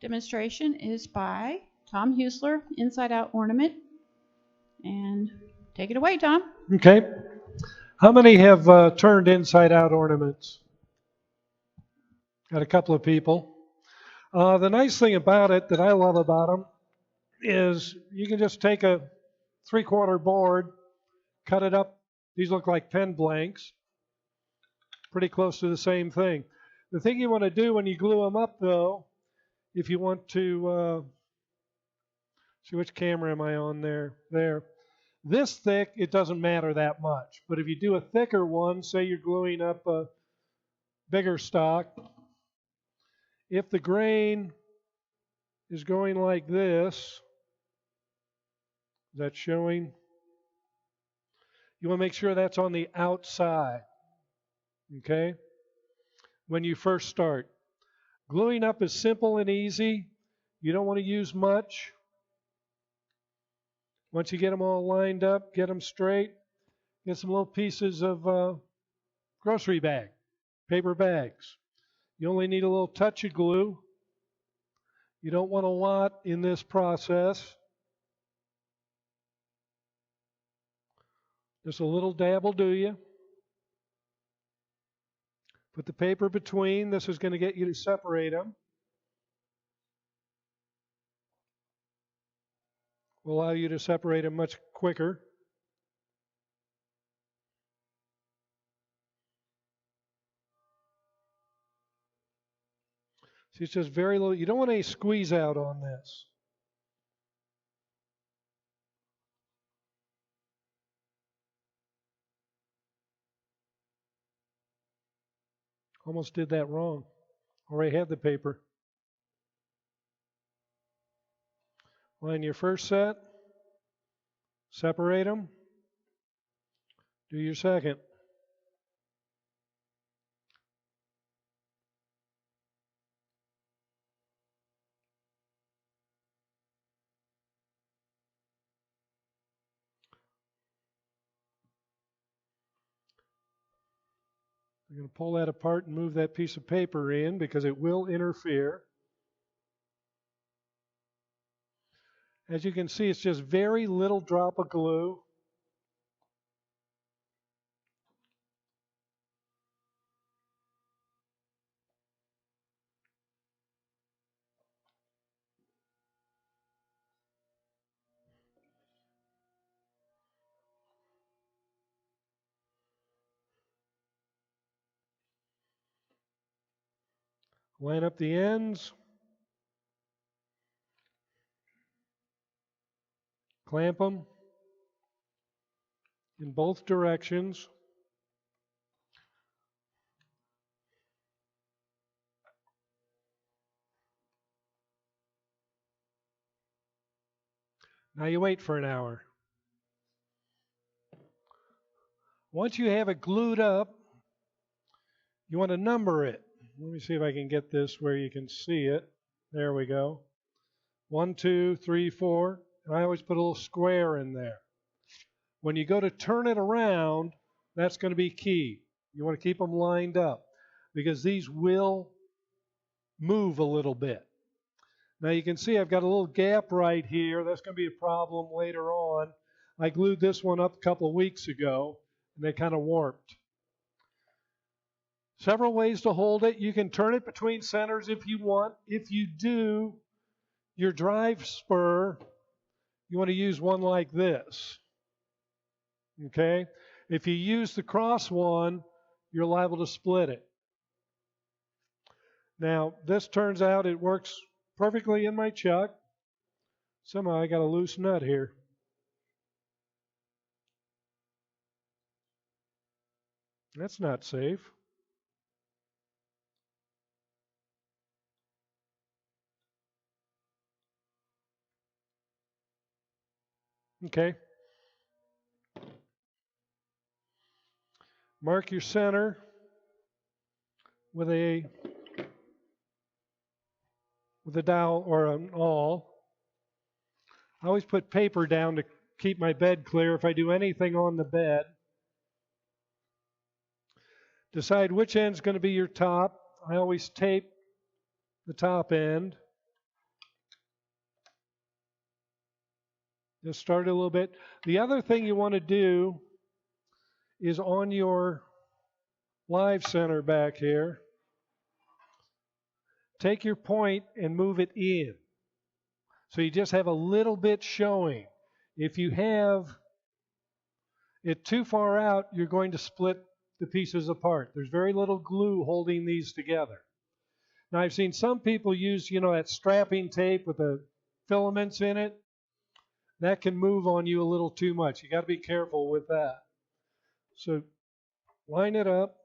demonstration is by Tom Heusler, Inside Out Ornament. And take it away, Tom. Okay. How many have turned inside out ornaments? Got a couple of people. The nice thing about it that I love about them is you can just take a 3/4 board, cut it up. These look like pen blanks, pretty close to the same thing. The thing you want to do when you glue them up, though, if you want to see which camera am I on there? There. This thick, it doesn't matter that much. But if you do a thicker one, say you're gluing up a bigger stock, if the grain is going like this, that's showing. You want to make sure that's on the outside, okay? When you first start. Gluing up is simple and easy. You don't want to use much. Once you get them all lined up, get them straight, get some little pieces of grocery bag, paper bags. You only need a little touch of glue. You don't want a lot in this process. Just a little dab will do you. Put the paper between. This is going to get you to separate them. Will allow you to separate them much quicker. See, it's just very little. You don't want any squeeze out on this. Almost did that wrong. Already had the paper. Line your first set. Separate them. Do your second. I'm going to pull that apart and move that piece of paper in because it will interfere. As you can see, it's just very little drop of glue. Line up the ends. Clamp them in both directions. Now you wait for an hour. Once you have it glued up, you want to number it. Let me see if I can get this where you can see it. There we go. 1, 2, 3, 4. And I always put a little square in there. When you go to turn it around, that's going to be key. You want to keep them lined up because these will move a little bit. Now you can see I've got a little gap right here. That's going to be a problem later on. I glued this one up a couple of weeks ago, and they kind of warped. Several ways to hold it. You can turn it between centers if you want. If you do, your drive spur, you want to use one like this. Okay? If you use the cross one, you're liable to split it. Now, this turns out it works perfectly in my chuck. Somehow I got a loose nut here. That's not safe. Okay. Mark your center with a dowel or an awl. I always put paper down to keep my bed clear if I do anything on the bed. Decide which end's going to be your top. I always tape the top end. Just start a little bit. The other thing you want to do is on your live center back here, take your point and move it in. So you just have a little bit showing. If you have it too far out, you're going to split the pieces apart. There's very little glue holding these together. Now I've seen some people use, that strapping tape with the filaments in it. That can move on you a little too much. You got to be careful with that. So line it up.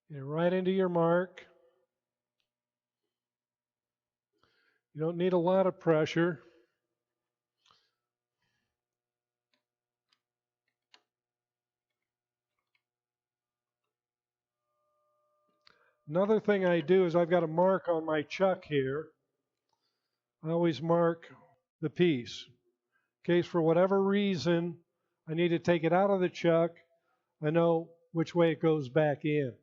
And right into your mark. You don't need a lot of pressure. Another thing I do is I've got a mark on my chuck here. I always mark the piece. In case for whatever reason I need to take it out of the chuck, I know which way it goes back in.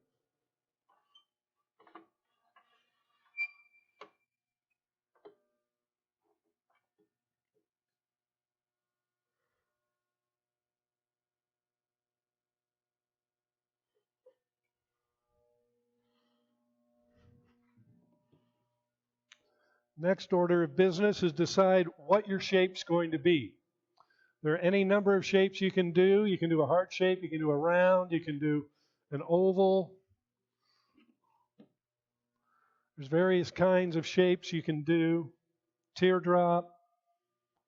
Next order of business is decide what your shape's going to be. There are any number of shapes you can do. You can do a heart shape, you can do a round, you can do an oval. There's various kinds of shapes you can do. Teardrop,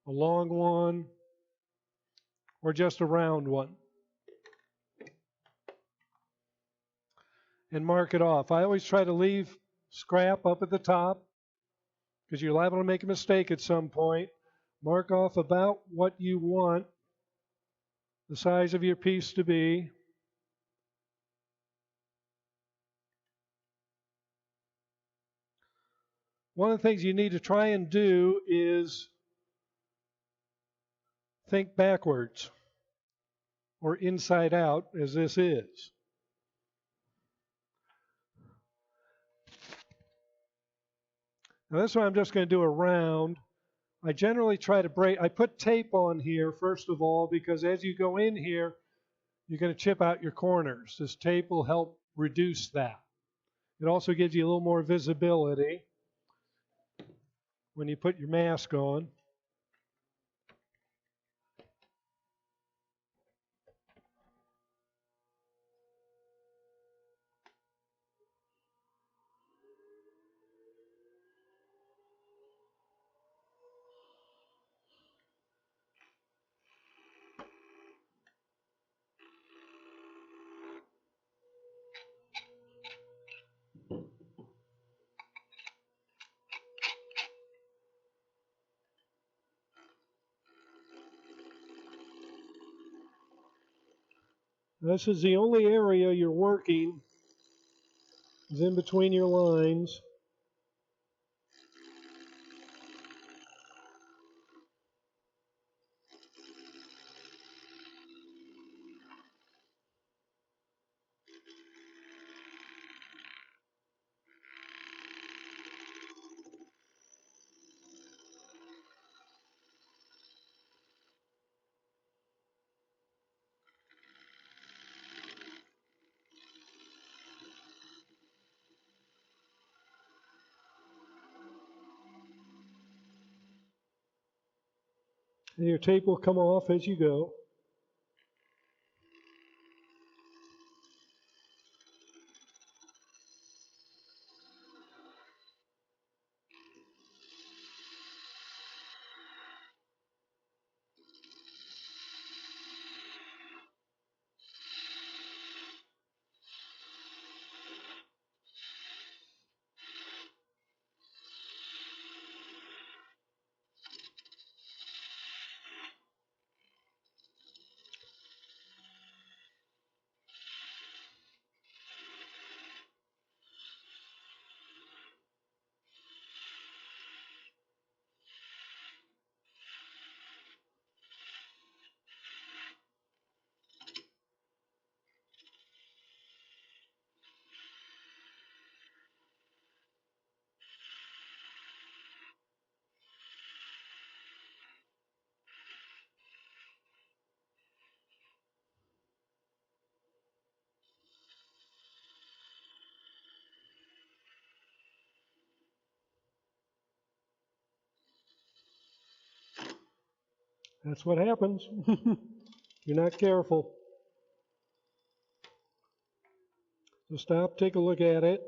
a long one, or just a round one. And mark it off. I always try to leave scrap up at the top because you're liable to make a mistake at some point. Mark off about what you want the size of your piece to be. One of the things you need to try and do is think backwards or inside out, as this is. Now this one I'm just going to do a round. I generally try to break, I put tape on here first of all because as you go in here, you're going to chip out your corners. This tape will help reduce that. It also gives you a little more visibility when you put your mask on. This is the only area you're working is in between your lines. And your tape will come off as you go. That's what happens. You're not careful. So stop, take a look at it.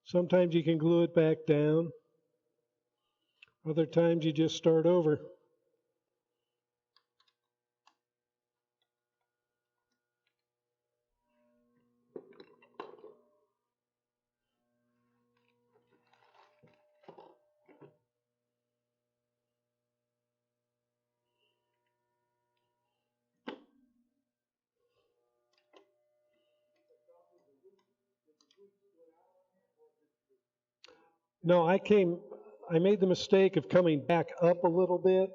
Sometimes you can glue it back down. Other times you just start over. No, I made the mistake of coming back up a little bit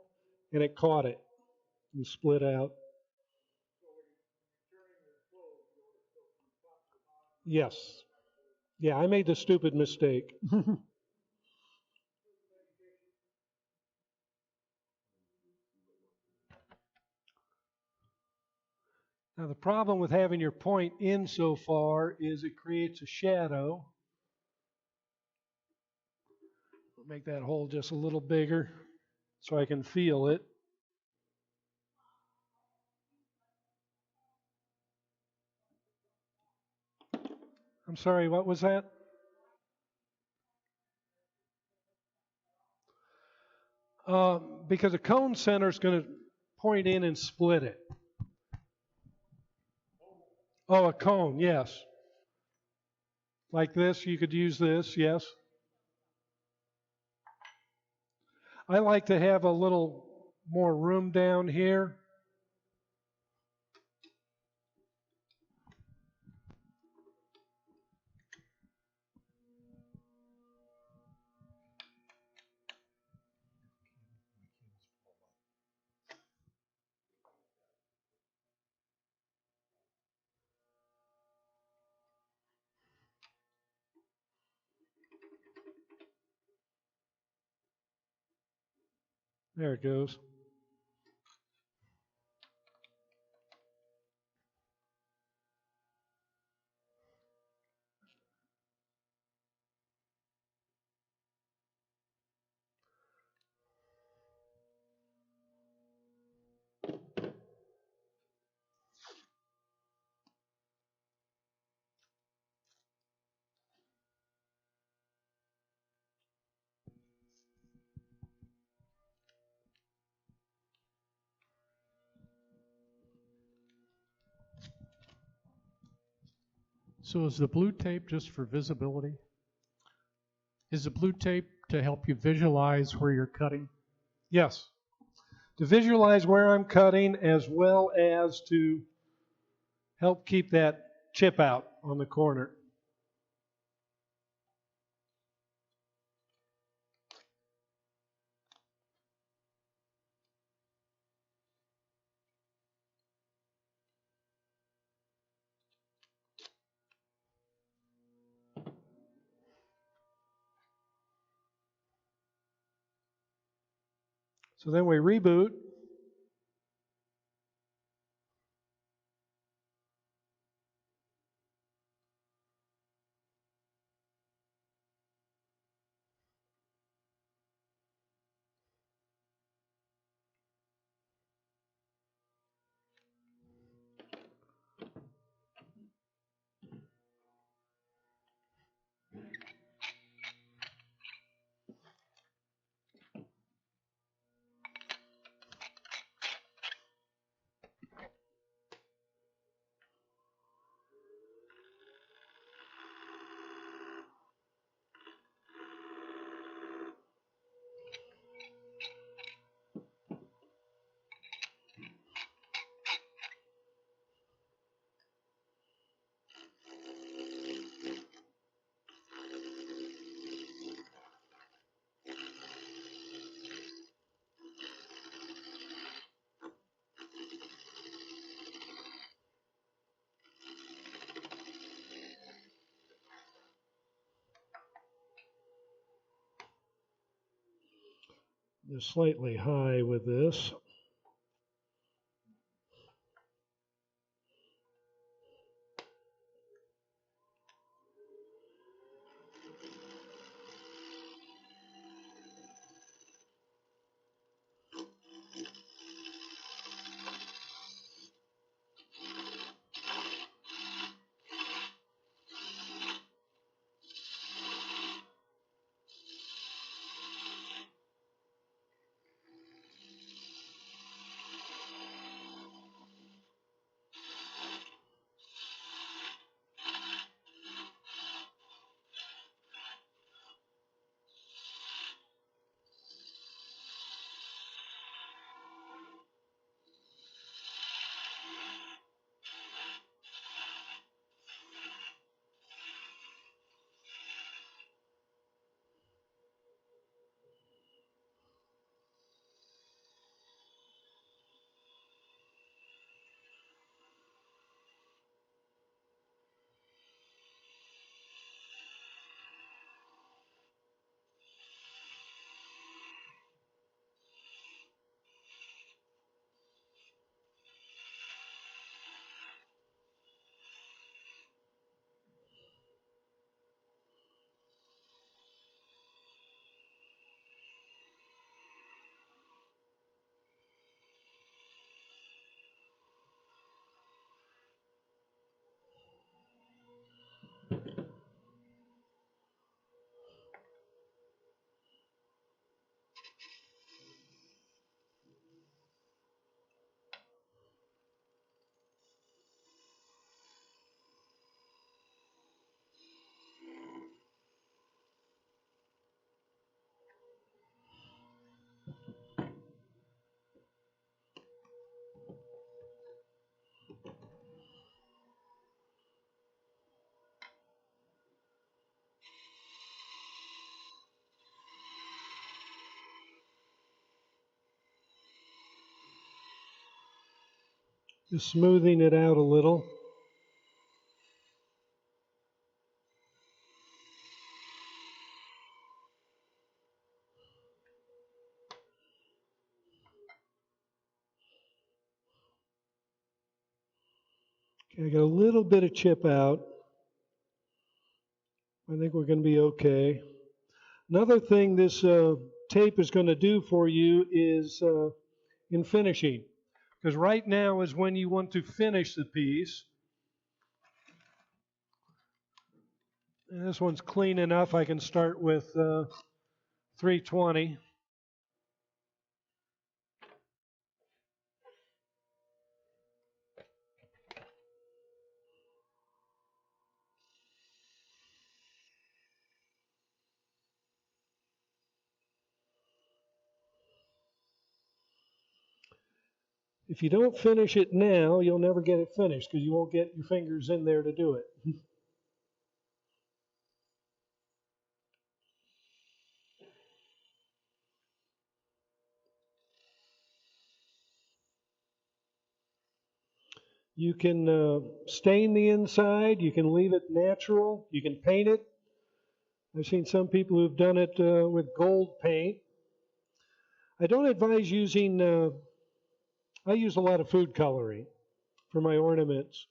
and it caught it and split out. Yes. Yeah, I made the stupid mistake. Now, the problem with having your point in so far is it creates a shadow. I'll make that hole just a little bigger so I can feel it. I'm sorry, what was that? Because a cone center is going to point in and split it. Oh, a cone, yes. Like this, you could use this, yes. I like to have a little more room down here. There it goes. So is the blue tape just for visibility? Is the blue tape to help you visualize where you're cutting? Yes. To visualize where I'm cutting as well as to help keep that chip out on the corner. So then we reboot. Just slightly high with this. Just smoothing it out a little. Okay, I got a little bit of chip out. I think we're going to be okay. Another thing this tape is going to do for you is in finishing. Because right now is when you want to finish the piece. And this one's clean enough. I can start with 320. If you don't finish it now, you'll never get it finished because you won't get your fingers in there to do it. You can stain the inside. You can leave it natural. You can paint it. I've seen some people who've done it with gold paint. I don't advise using, I use a lot of food coloring for my ornaments.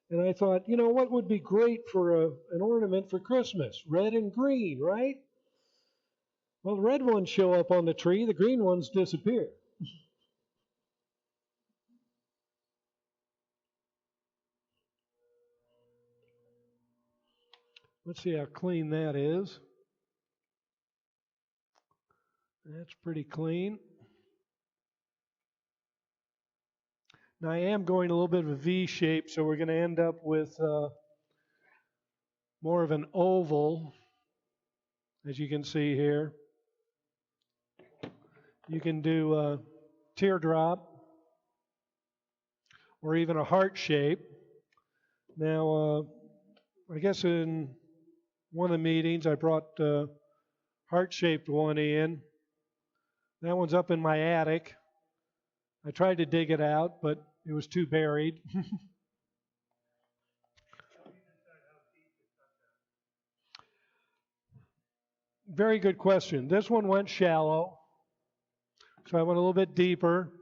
And I thought, you know, what would be great for an ornament for Christmas? Red and green, right? Well, the red ones show up on the tree, the green ones disappear. Let's see how clean that is. That's pretty clean. Now I am going a little bit of a V shape, so we're going to end up with more of an oval, as you can see here. You can do a teardrop or even a heart shape. Now, I guess in one of the meetings I brought heart-shaped one in. That one's up in my attic. I tried to dig it out, but it was too buried. Very good question. This one went shallow, so I went a little bit deeper.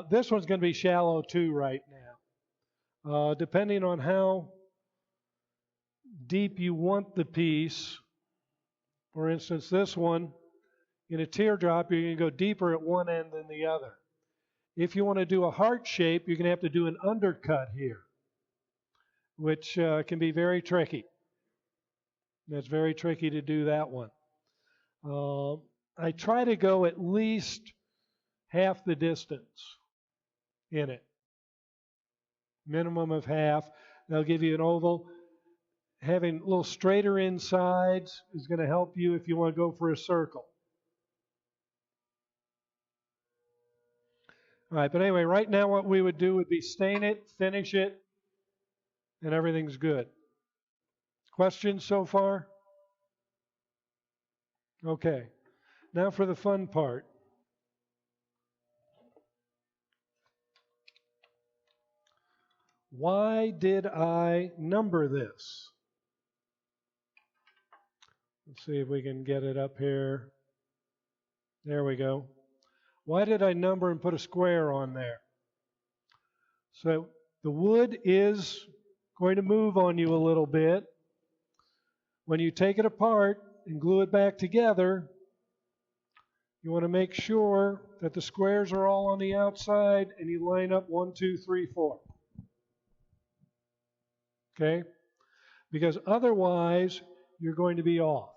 This one's going to be shallow too right now. Depending on how deep you want the piece, for instance, this one, in a teardrop, you're going to go deeper at one end than the other. If you want to do a heart shape, you're going to have to do an undercut here, which can be very tricky. It's very tricky to do that one. I try to go at least half the distance in it. Minimum of half. They'll give you an oval. Having a little straighter insides is going to help you if you want to go for a circle. All right, but anyway, right now what we would do would be stain it, finish it, and everything's good. Questions so far? Okay. Now for the fun part. Why did I number this? Let's see if we can get it up here. There we go. Why did I number and put a square on there? So the wood is going to move on you a little bit. When you take it apart and glue it back together, you want to make sure that the squares are all on the outside and you line up 1, 2, 3, 4. Okay? Because otherwise, you're going to be off.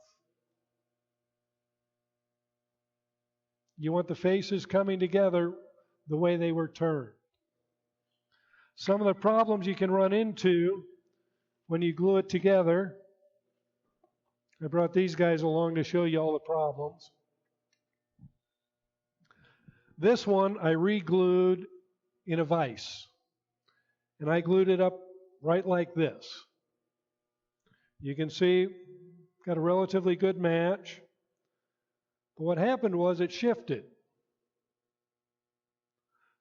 You want the faces coming together the way they were turned. Some of the problems you can run into when you glue it together, I brought these guys along to show you all the problems. This one I re-glued in a vise, and I glued it up right like this. You can see, got a relatively good match, but what happened was it shifted.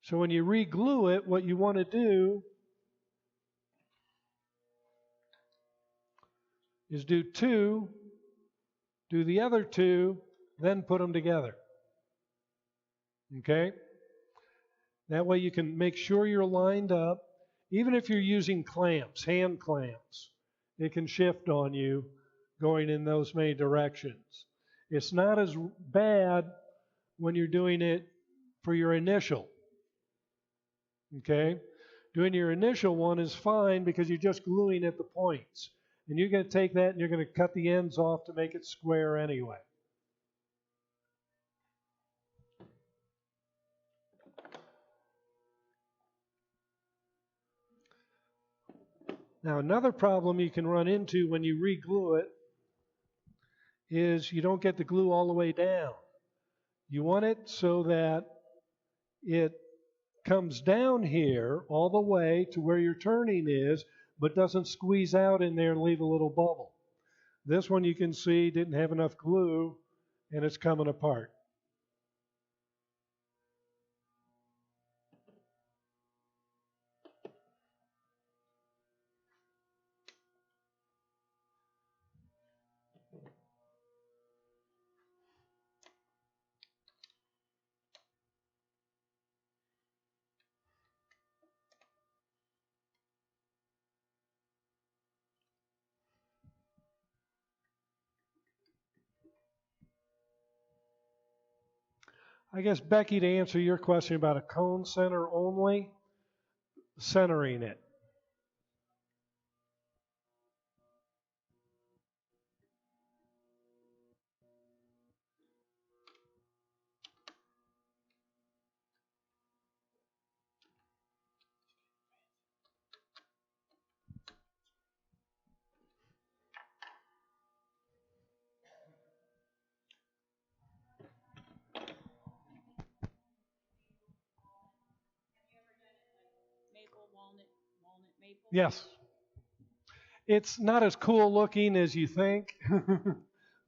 So when you re-glue it, what you want to do is do two, do the other two, then put them together. Okay? That way you can make sure you're lined up. Even if you're using clamps, hand clamps, it can shift on you going in those many directions. It's not as bad when you're doing it for your initial. Okay? Doing your initial one is fine because you're just gluing at the points. And you're going to take that and you're going to cut the ends off to make it square anyway. Now, another problem you can run into when you re-glue it is you don't get the glue all the way down. You want it so that it comes down here all the way to where your turning is, but doesn't squeeze out in there and leave a little bubble. This one you can see didn't have enough glue and it's coming apart. I guess, Becky, to answer your question about a cone center only, centering it. Maple, walnut, maple? Yes. It's not as cool looking as you think,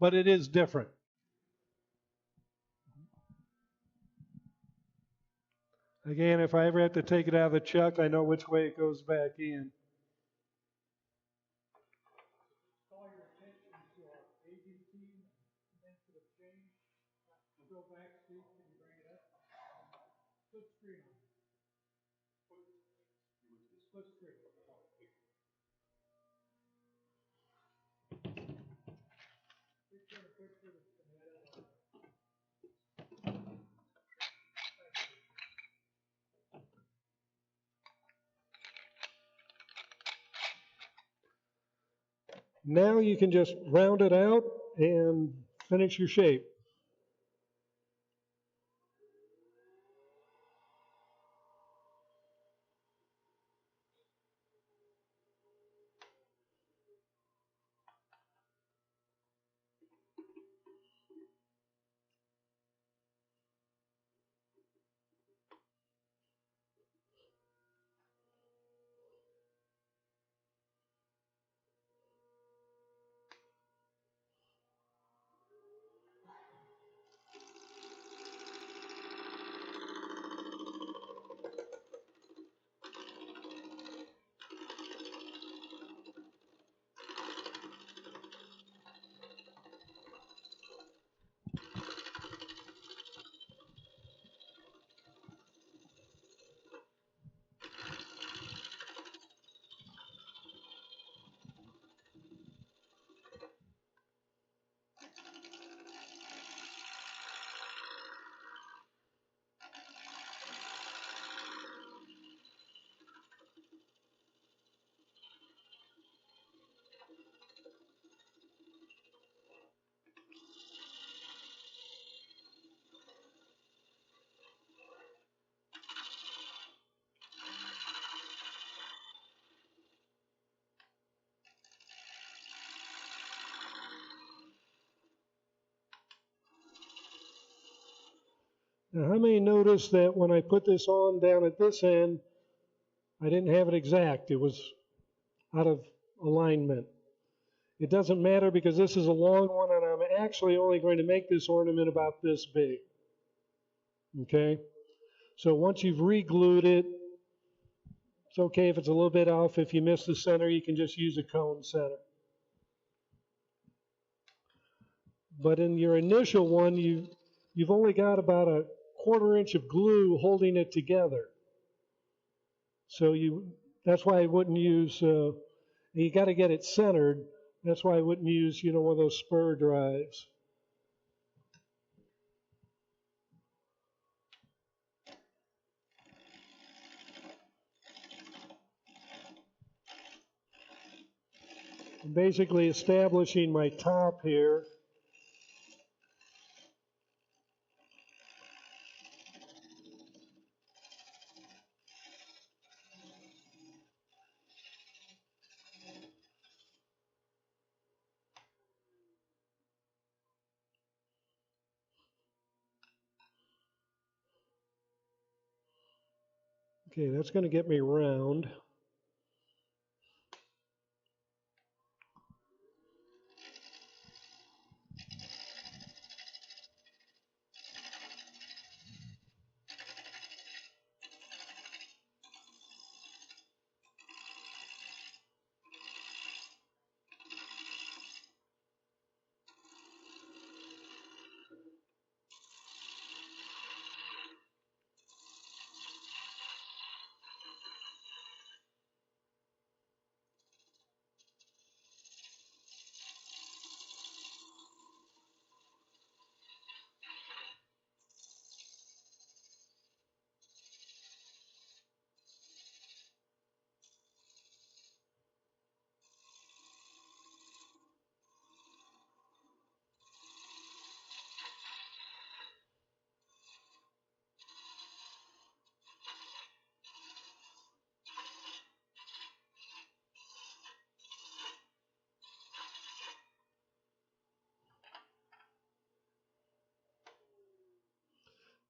but it is different. Again, if I ever have to take it out of the chuck, I know which way it goes back in. Call your attention to our aging team and to the change. Go back, Steve. Can you bring it up? Split screen. Split screen. Now you can just round it out and finish your shape. Now, how many noticed that when I put this on down at this end, I didn't have it exact. It was out of alignment. It doesn't matter because this is a long one and I'm actually only going to make this ornament about this big. Okay? So once you've re-glued it, it's okay if it's a little bit off. If you miss the center, you can just use a cone center. But in your initial one, you've only got about a 1/4 inch of glue holding it together. So that's why I wouldn't use, you got to get it centered. That's why I wouldn't use, one of those spur drives. I'm basically establishing my top here. Okay, that's going to get me round.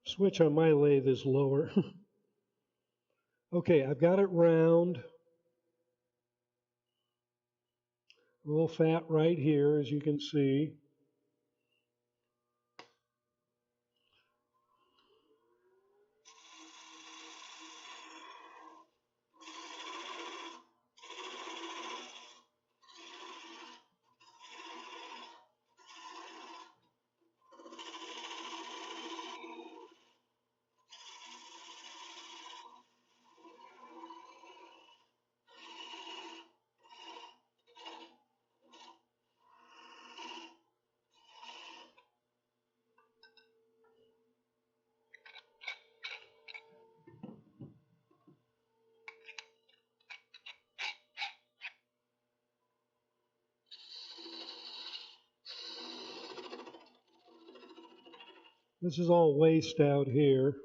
Switch on my lathe is lower. Okay, I've got it round. A little fat right here, as you can see. This is all waste out here.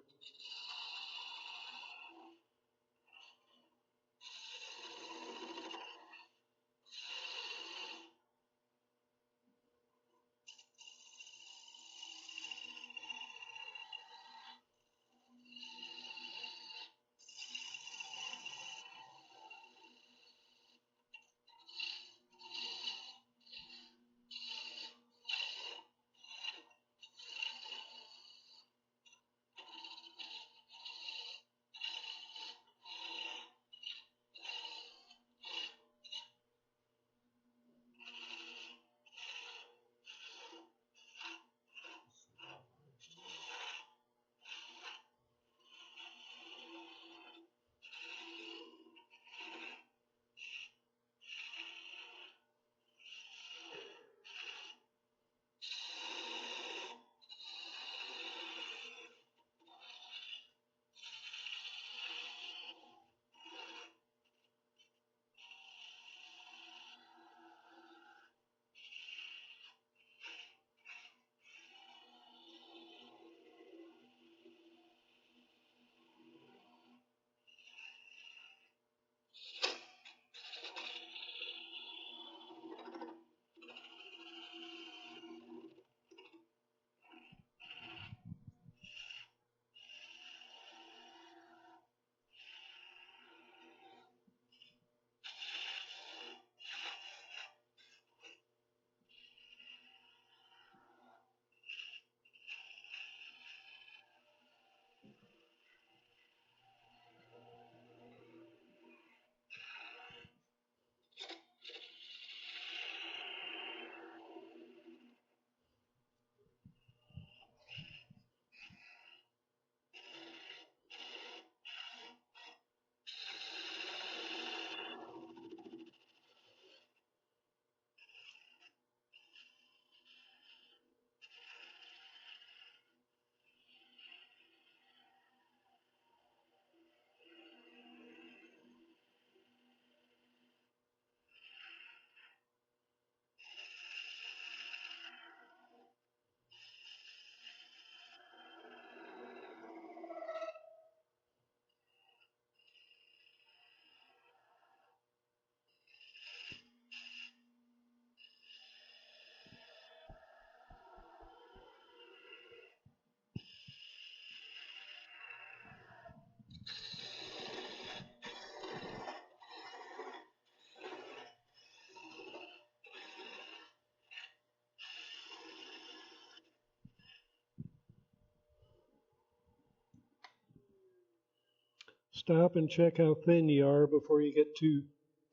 Stop and check how thin you are before you get too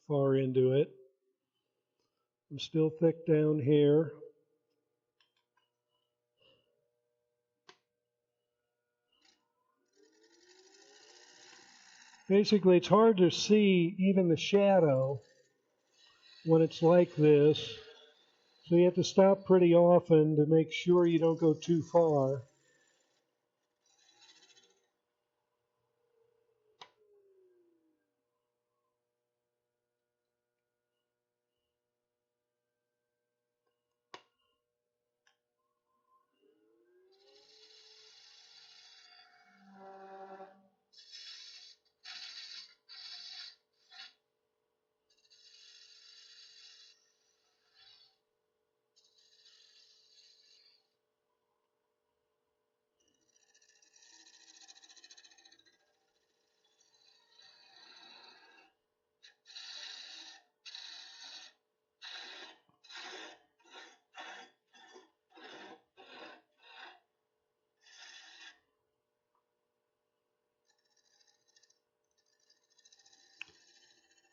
far into it. I'm still thick down here. Basically, it's hard to see even the shadow when it's like this. So you have to stop pretty often to make sure you don't go too far.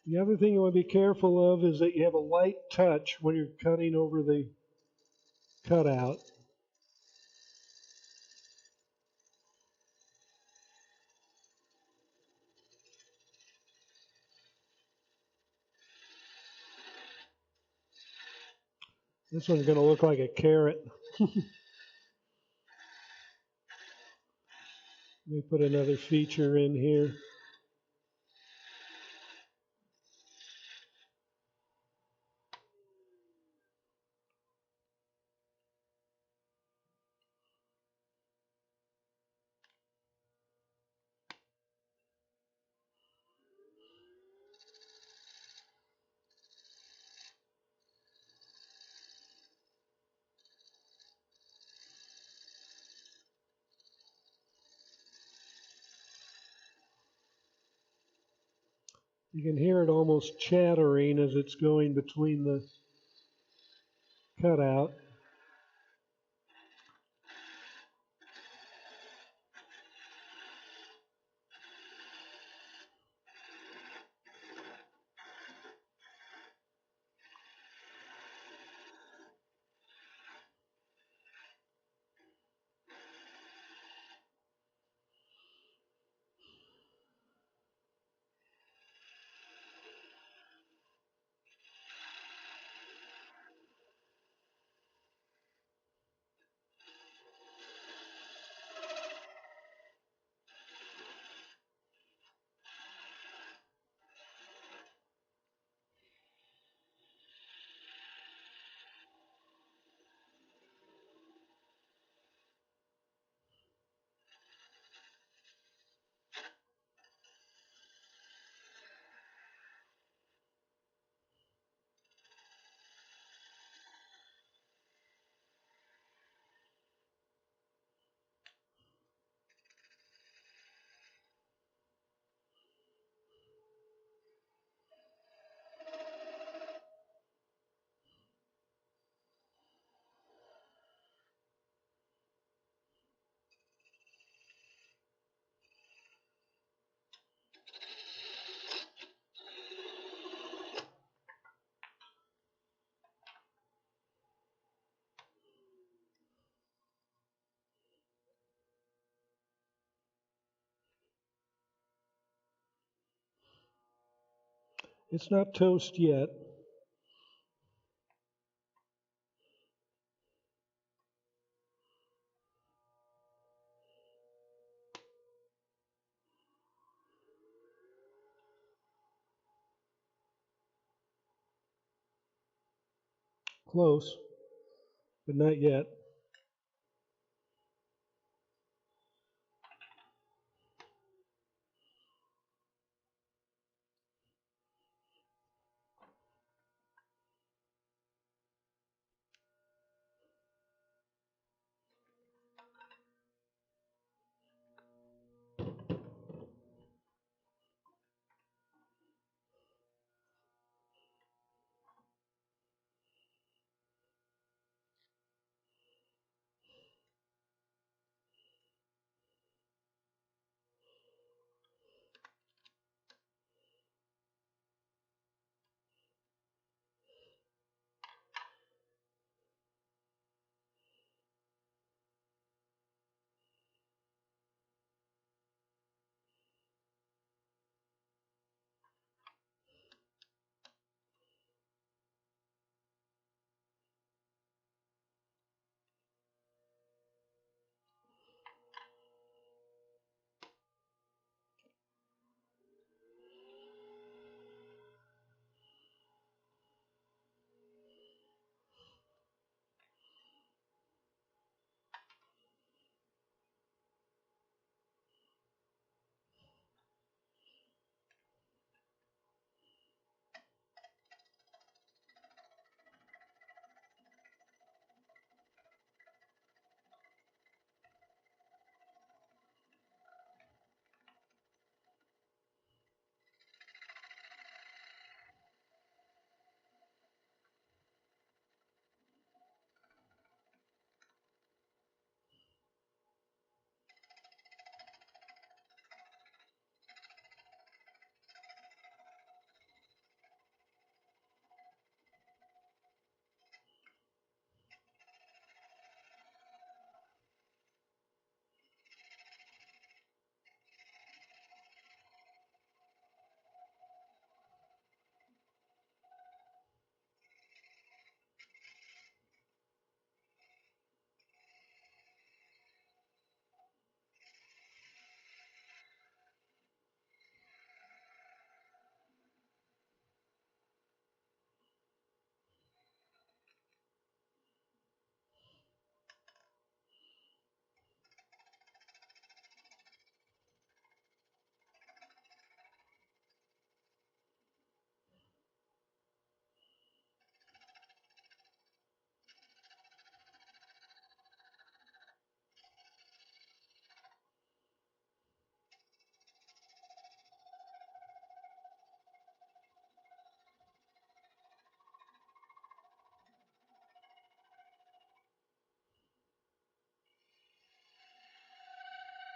The other thing you want to be careful of is that you have a light touch when you're cutting over the cutout. This one's going to look like a carrot. Let me put another feature in here. You can hear it almost chattering as it's going between the cutout. It's not toast yet. Close, but not yet.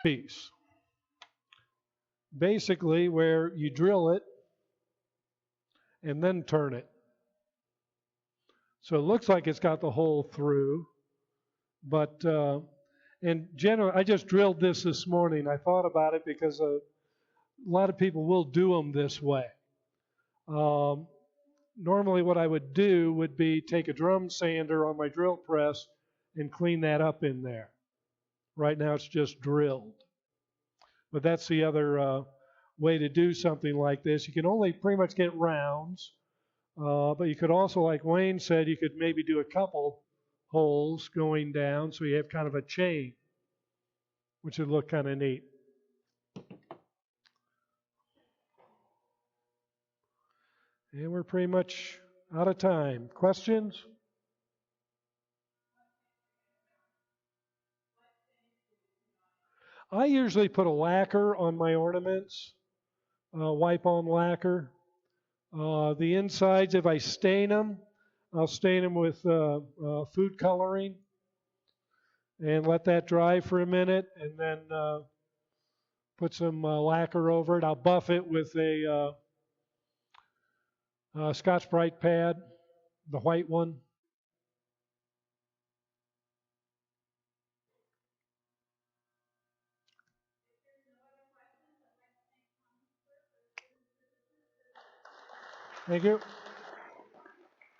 piece. Basically, where you drill it and then turn it. So it looks like it's got the hole through, but in general, I just drilled this morning. I thought about it because a lot of people will do them this way. Normally what I would do would be take a drum sander on my drill press and clean that up in there. Right now it's just drilled. But that's the other way to do something like this. You can only pretty much get rounds, but you could also, like Wayne said, you could maybe do a couple holes going down so you have kind of a chain, which would look kind of neat. And we're pretty much out of time. Questions? I usually put a lacquer on my ornaments, wipe-on lacquer. The insides, if I stain them, I'll stain them with food coloring and let that dry for a minute, and then put some lacquer over it. I'll buff it with a Scotch-Brite pad, the white one. Thank you.